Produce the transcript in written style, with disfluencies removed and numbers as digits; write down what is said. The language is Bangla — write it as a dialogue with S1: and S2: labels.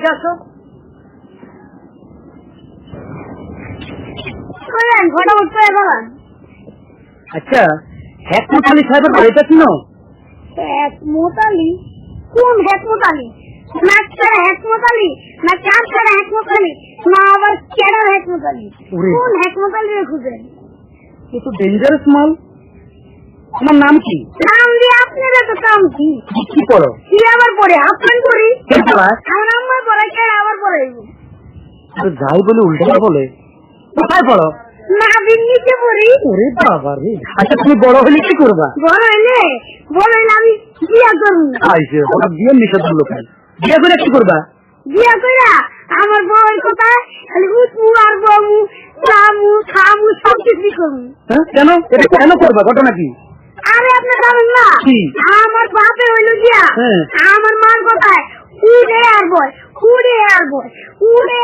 S1: এদিকে আসো।
S2: ফটাফট করে বলেন।
S1: আচ্ছা, হেকমত আলী সাহেবের বাড়িটা চিনো?
S2: হেকমত আলী? কোন হেকমত আলী? না ছাড়া হেকমত আলী, না চার ছাড়া হেকমত আলী, না আবার কেডার হেকমত আলী? কোন হেকমত আলী খুঁজেন?
S1: এ তো ডেঞ্জারাস মাল। তোমার নাম কি?
S2: নাম দিয়ে আপনারা তো কাম কি?
S1: কি করো?
S2: কি আবার পড়ে আপনার করি?
S1: আমার
S2: আম্মা পড়ে কে আবার পড়াইব?
S1: যাই বলে উল্টা বলে। কোথায় পড়ো?
S2: না বিন্নিতে পড়ি।
S1: ওরে বাবা রে। আচ্ছা তুমি বড় হলে কি করবা?
S2: বড় হইলে আমি বিয়া করবো।
S1: বিয়ের নিষেধ হলো কেন? বিয়ে করে কি করবা?
S2: বিয়া কইরা আমার বউ কোথায় খালি উঠবো আর বমু খামু খামু সব কিছু করবো।
S1: কেন? এটা কেন করবা? ঘটনা কি?
S2: আরে আপনি জানেন না আমার বাপে হইল গিয়া আমার মার কোথায় উড়ে আর বয় উড়ে